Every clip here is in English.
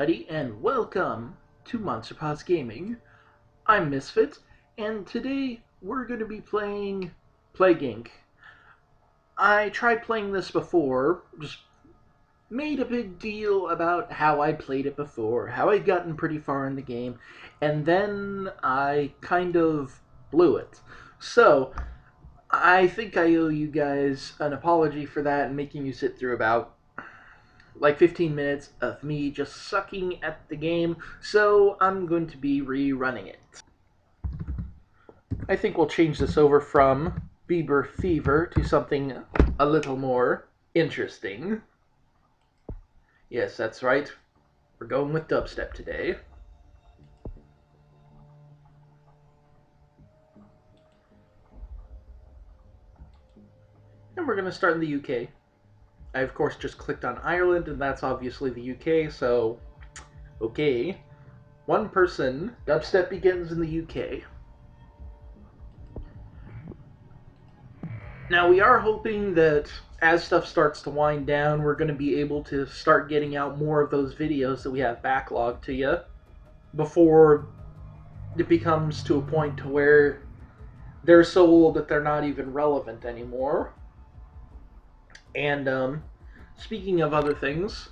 everybody, and welcome to Monster Paws Gaming. I'm Misfit, and today we're going to be playing Plague Inc. I tried playing this before, just made a big deal about how I played it before, how I'd gotten pretty far in the game, and then I kind of blew it. So, I think I owe you guys an apology for that and making you sit through about 15 minutes of me just sucking at the game, so I'm going to be rerunning it. I think we'll change this over from Bieber Fever to something a little more interesting. Yes, that's right. We're going with dubstep today. And we're going to start in the UK. I, of course, just clicked on Ireland, and that's obviously the UK, so okay. One person, dubstep begins in the UK. Now, we are hoping that as stuff starts to wind down, we're going to be able to start getting out more of those videos that we have backlogged to you before it becomes to a point to where they're so old that they're not even relevant anymore. And speaking of other things,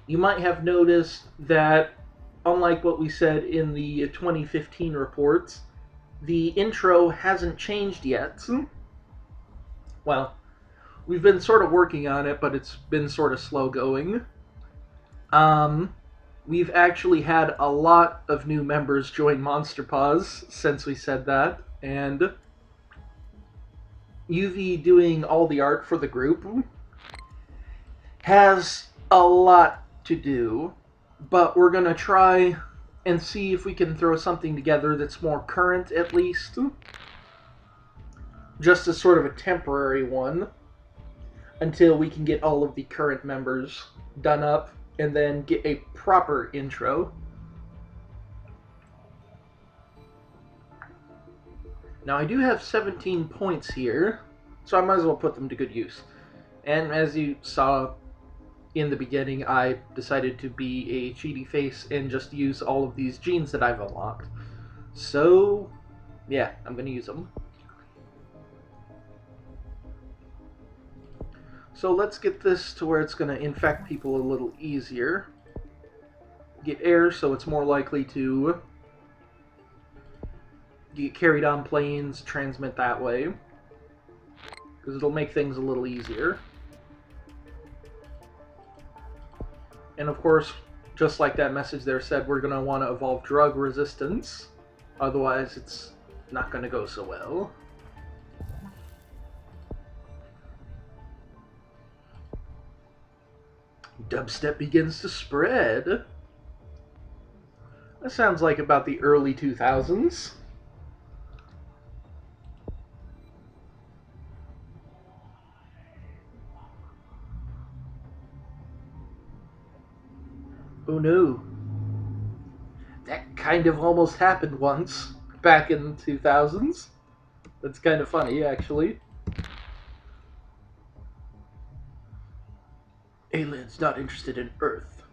you might have noticed that, unlike what we said in the 2015 reports, the intro hasn't changed yet. Well, we've been sort of working on it, but it's been sort of slow going. We've actually had a lot of new members join Monster Paws since we said that, and UV doing all the art for the group has a lot to do, but we're going to try and see if we can throw something together that's more current, at least. Just as sort of a temporary one, until we can get all of the current members done up, and then get a proper intro. Now, I do have 17 points here, so I might as well put them to good use. And as you saw in the beginning, I decided to be a cheaty face and just use all of these genes that I've unlocked. So, yeah, I'm going to use them. So let's get this to where it's going to infect people a little easier. Get air so it's more likely to get carried on planes, transmit that way, because it'll make things a little easier. And of course, just like that message there said, we're going to want to evolve drug resistance, otherwise it's not going to go so well. Dubstep begins to spread. That sounds like about the early 2000s. Oh no. That kind of almost happened once, back in the 2000s. That's kind of funny, actually. Aliens not interested in Earth.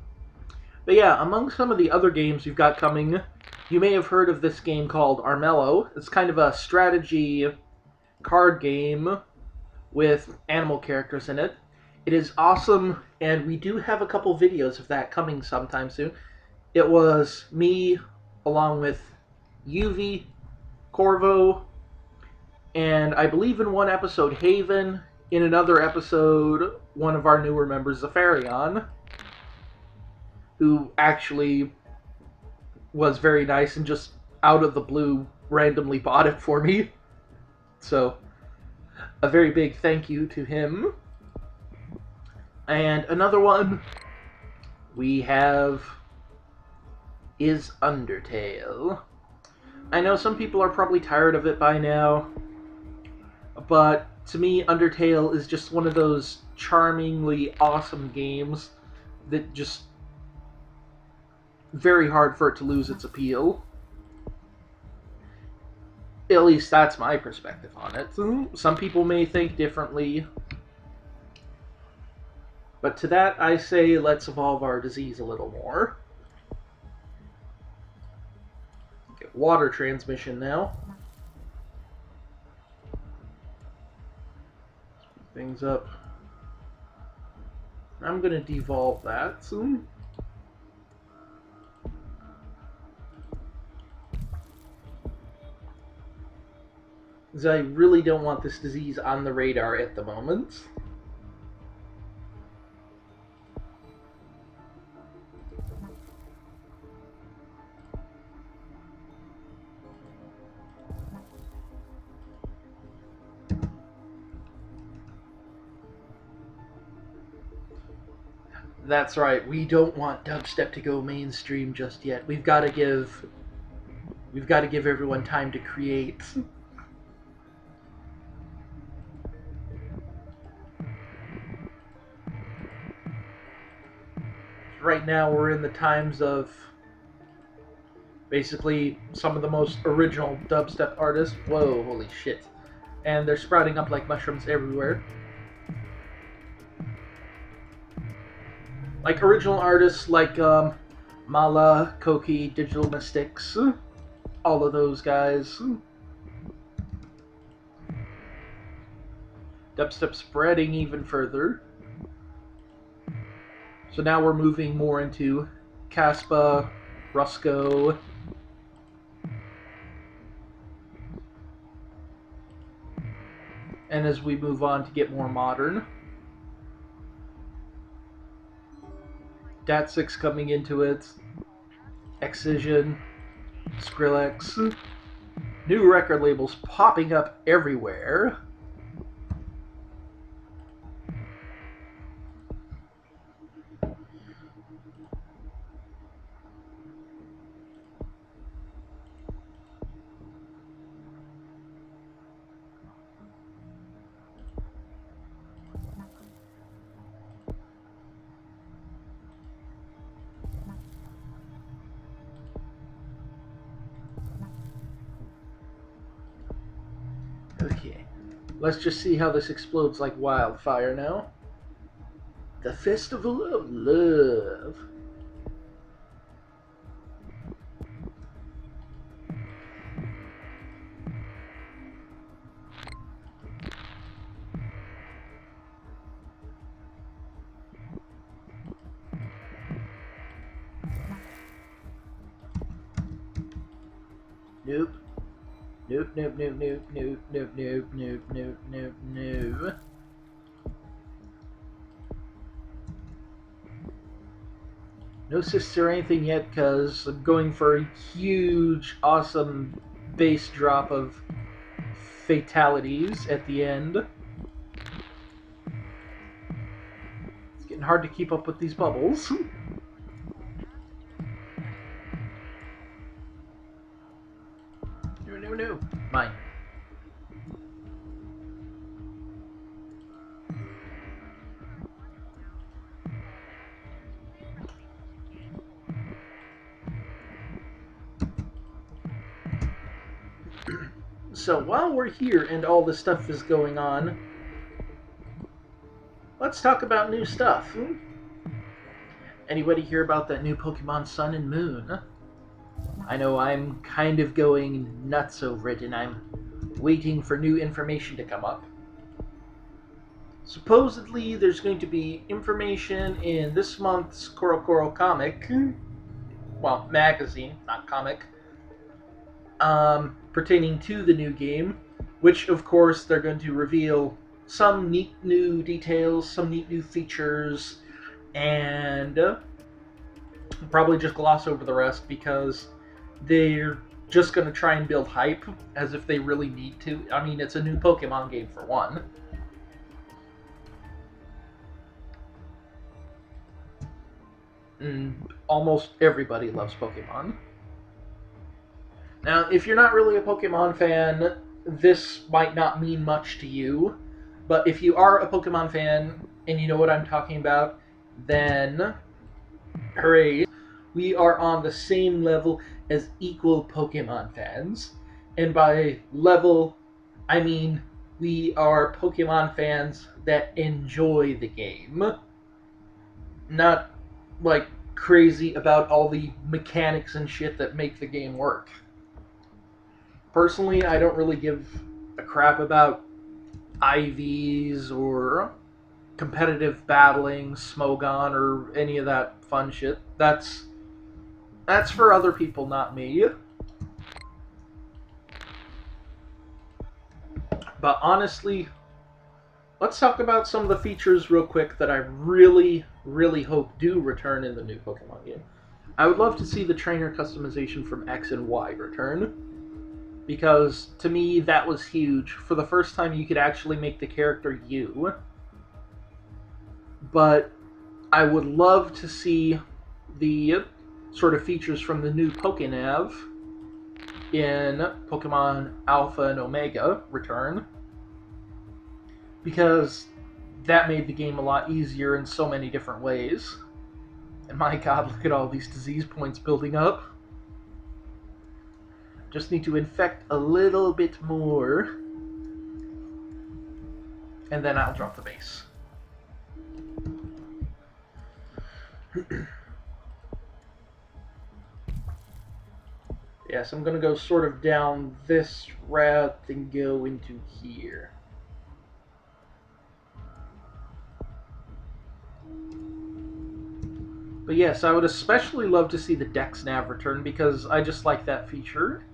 But yeah, among some of the other games we've got coming, you may have heard of this game called Armello. It's kind of a strategy card game with animal characters in it. It is awesome, and we do have a couple videos of that coming sometime soon. It was me, along with UV, Corvo, and I believe in one episode Haven, in another episode one of our newer members, Zafarion, who actually was very nice and just out of the blue randomly bought it for me. So, a very big thank you to him. And another one we have is Undertale. I know some people are probably tired of it by now, but to me, Undertale is just one of those charmingly awesome games that just very hard for it to lose its appeal. At least that's my perspective on it. Some people may think differently. But to that, I say let's evolve our disease a little more. Get water transmission now. Speed things up. I'm going to devolve that soon. Because I really don't want this disease on the radar at the moment. That's right, we don't want dubstep to go mainstream just yet. We've got to give everyone time to create. Right now we're in the times of basically some of the most original dubstep artists. Whoa, holy shit. And they're sprouting up like mushrooms everywhere. Like original artists like Mala, Koki, Digital Mystics, all of those guys. Dubstep spreading even further. So now we're moving more into Caspa, Rusco. And as we move on to get more modern, Dat6 coming into it, Excision, Skrillex, new record labels popping up everywhere. Okay, let's just see how this explodes like wildfire now. The Festival of Love. Nope. Nope, nope, nope, nope, nope, nope, nope, nope, nope, nope, nope. No assists or anything yet because I'm going for a huge, awesome base drop of fatalities at the end. It's getting hard to keep up with these bubbles. No. Mine. So while we're here and all this stuff is going on, let's talk about new stuff. Anybody hear about that new Pokemon Sun and Moon? I know I'm kind of going nuts over it, and I'm waiting for new information to come up. Supposedly, there's going to be information in this month's Koro comic, well, magazine, not comic, pertaining to the new game, which, of course, they're going to reveal some neat new details, some neat new features, and probably just gloss over the rest because they're just going to try and build hype as if they really need to. I mean, it's a new Pokemon game for one. And almost everybody loves Pokemon. Now, if you're not really a Pokemon fan, this might not mean much to you. But if you are a Pokemon fan and you know what I'm talking about, then hooray. We are on the same level as equal Pokemon fans. And by level, I mean we are Pokemon fans that enjoy the game. not like crazy about all the mechanics and shit that make the game work. Personally, I don't really give a crap about IVs or competitive battling, Smogon, or any of that fun shit. That's for other people, not me. But honestly, let's talk about some of the features real quick that I really, really hope do return in the new Pokemon game. I would love to see the trainer customization from X and Y return, because to me that was huge. For the first time, you could actually make the character you. But I would love to see the sort of features from the new Pokénav in Pokemon Alpha and Omega return, because that made the game a lot easier in so many different ways. And my god, look at all these disease points building up. Just need to infect a little bit more, and then I'll drop the base. Yes, I'm going to go sort of down this route and go into here. But yes, I would especially love to see the Dex Nav return, because I just like that feature.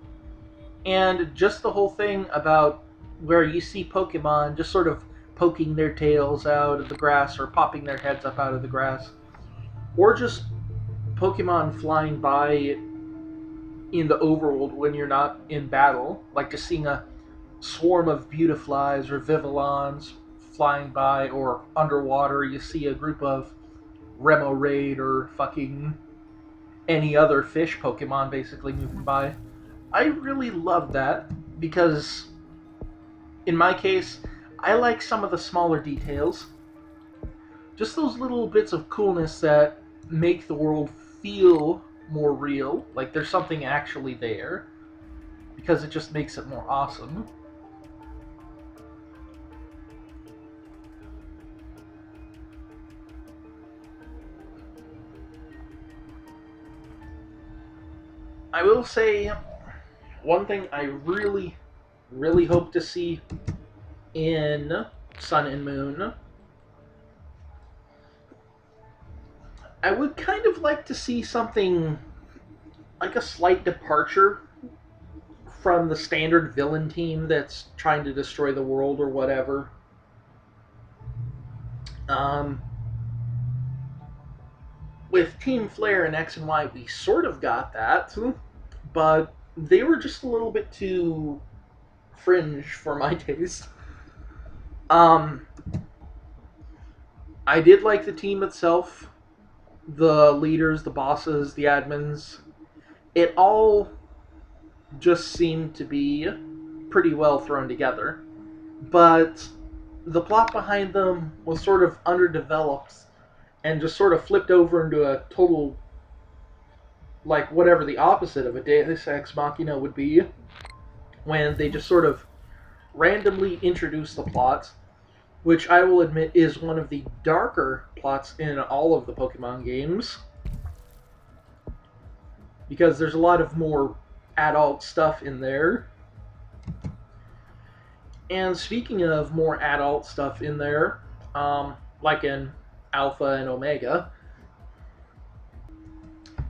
And just the whole thing about where you see Pokemon just sort of poking their tails out of the grass or popping their heads up out of the grass. Or just Pokemon flying by in the overworld when you're not in battle. Like just seeing a swarm of Beautiflies or Vivillons flying by, or underwater you see a group of Remoraid or fucking any other fish Pokemon basically moving by. I really love that, because in my case, I like some of the smaller details. Just those little bits of coolness that make the world feel more real, like there's something actually there, because it just makes it more awesome. I will say one thing I really, really hope to see in Sun and Moon. I would kind of like to see something like a slight departure from the standard villain team that's trying to destroy the world or whatever. Um, with Team Flare and X and Y, we sort of got that, but they were just a little bit too fringe for my taste. Um, I did like the team itself, the leaders, the bosses, the admins. It all just seemed to be pretty well thrown together. But the plot behind them was sort of underdeveloped and just sort of flipped over into a total, like, whatever the opposite of a Deus Ex Machina would be, when they just sort of randomly introduced the plot, which I will admit is one of the darker plots in all of the Pokemon games, because there's a lot of more adult stuff in there. And speaking of more adult stuff in there, like in Alpha and Omega,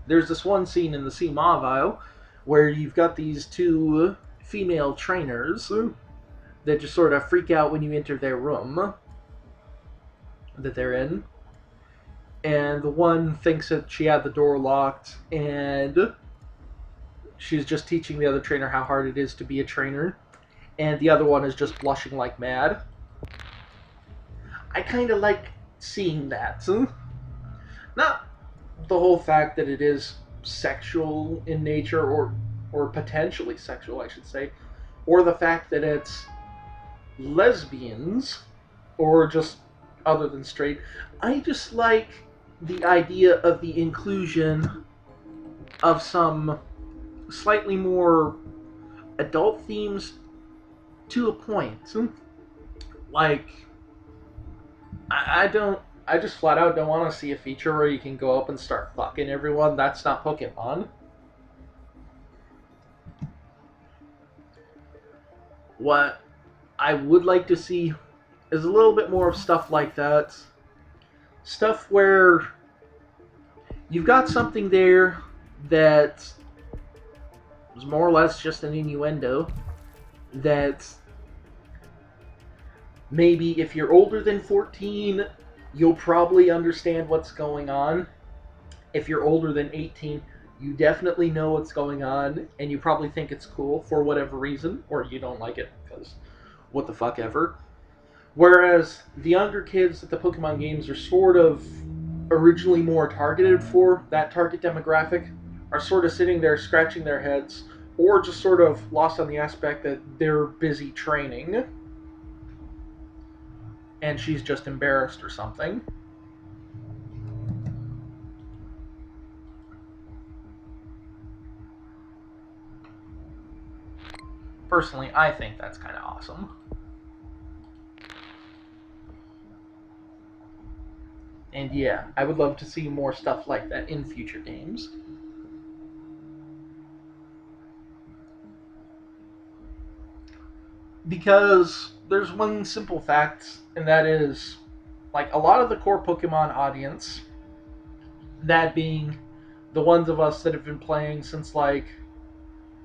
there's this one scene in the Sea Mawile where you've got these two female trainers that just sort of freak out when you enter their room that they're in. And the one thinks that she had the door locked, and she's just teaching the other trainer how hard it is to be a trainer. And the other one is just blushing like mad. I kind of like seeing that. Not the whole fact that it is sexual in nature, or potentially sexual, I should say, or the fact that it's lesbians, or just other than straight. I just like the idea of the inclusion of some slightly more adult themes to a point. Like, I don't I just flat out don't want to see a feature where you can go up and start fucking everyone. That's not Pokemon. What I would like to see is a little bit more of stuff like that. Stuff where you've got something there that is more or less just an innuendo that maybe if you're older than 14, you'll probably understand what's going on. If you're older than 18, you definitely know what's going on, and you probably think it's cool for whatever reason, or you don't like it because what the fuck ever. Whereas the younger kids that the Pokemon games are sort of originally more targeted for, that target demographic, are sort of sitting there scratching their heads, or just sort of lost on the aspect that they're busy training, and she's just embarrassed or something. Personally, I think that's kind of awesome. And yeah, I would love to see more stuff like that in future games. Because there's one simple fact, and that is, like, a lot of the core Pokemon audience, that being the ones of us that have been playing since, like,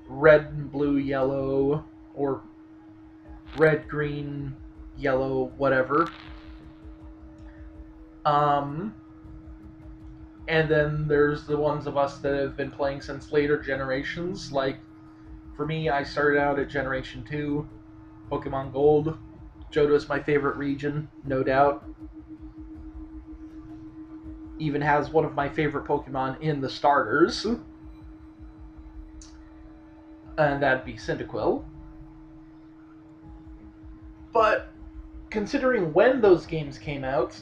red and blue, yellow, or red, green, yellow, whatever. And then there's the ones of us that have been playing since later generations. Like, for me, I started out at Generation 2, Pokemon Gold. Johto is my favorite region, no doubt. Even has one of my favorite Pokemon in the starters. And that'd be Cyndaquil. But considering when those games came out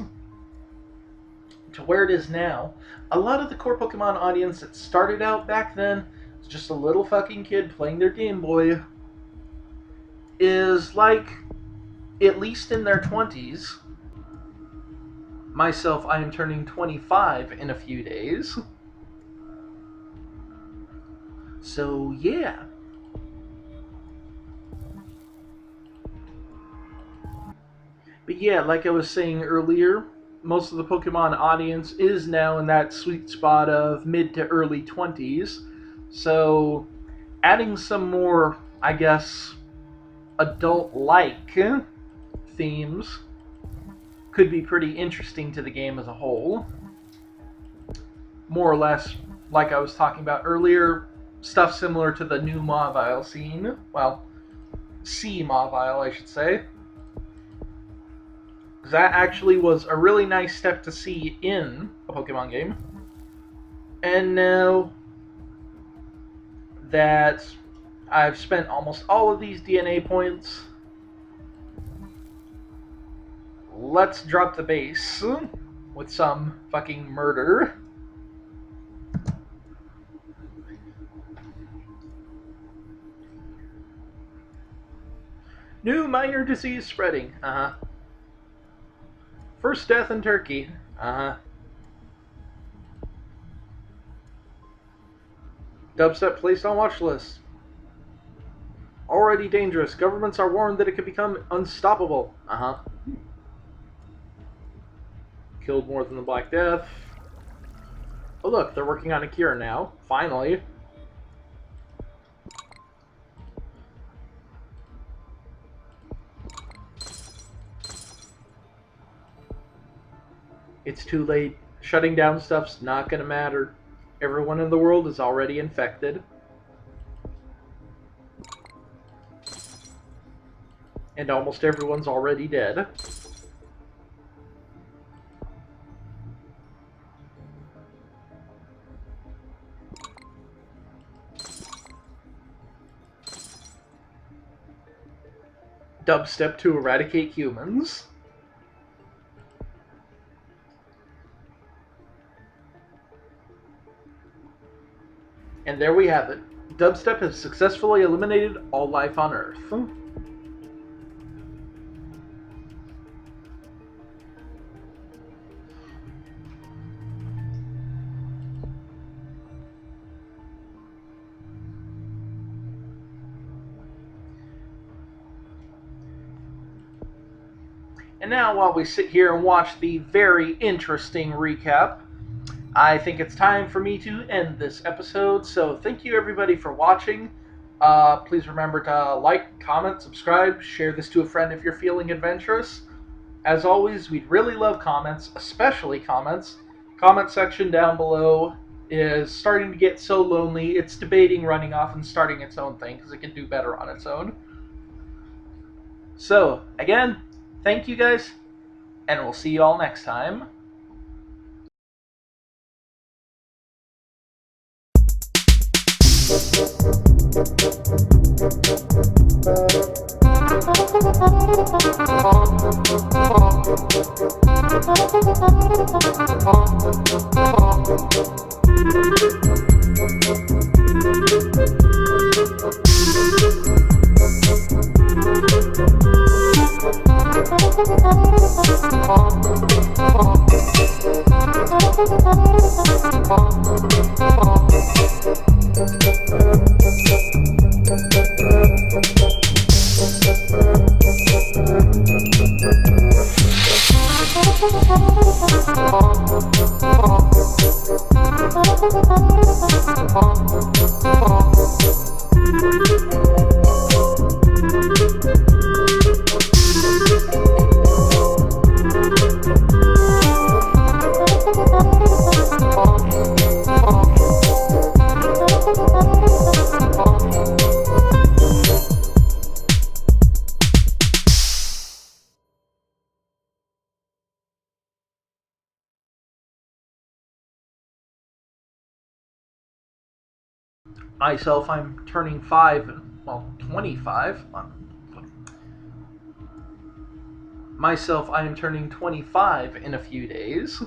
to where it is now, a lot of the core Pokemon audience that started out back then was just a little fucking kid playing their Game Boy, is like at least in their 20s. Myself, I am turning 25 in a few days. So, yeah. But yeah, like I was saying earlier, most of the Pokemon audience is now in that sweet spot of mid to early 20s. So, adding some more, I guess, adult like themes could be pretty interesting to the game as a whole. More or less, like I was talking about earlier, stuff similar to the new Mawile scene. Well, C Mawile, I should say. That actually was a really nice step to see in a Pokemon game. And now that I've spent almost all of these DNA points, let's drop the base with some fucking murder. New minor disease spreading. Uh-huh. First death in Turkey. Uh-huh. Dubstep placed on watch list. Already dangerous. Governments are warned that it could become unstoppable. Uh-huh. Killed more than the Black Death. Oh look, they're working on a cure now. Finally. It's too late. Shutting down stuff's not gonna matter. Everyone in the world is already infected. And almost everyone's already dead. Dubstep to eradicate humans. And there we have it. Dubstep has successfully eliminated all life on Earth. And now, while we sit here and watch the very interesting recap, I think it's time for me to end this episode. So, thank you everybody for watching. Please remember to like, comment, subscribe, share this to a friend if you're feeling adventurous. As always, we'd really love comments, especially comments. Comment section down below is starting to get so lonely, it's debating running off and starting its own thing because it can do better on its own. So, again, thank you guys, and we'll see you all next time. Myself, I'm turning 25. Myself, I am turning 25 in a few days.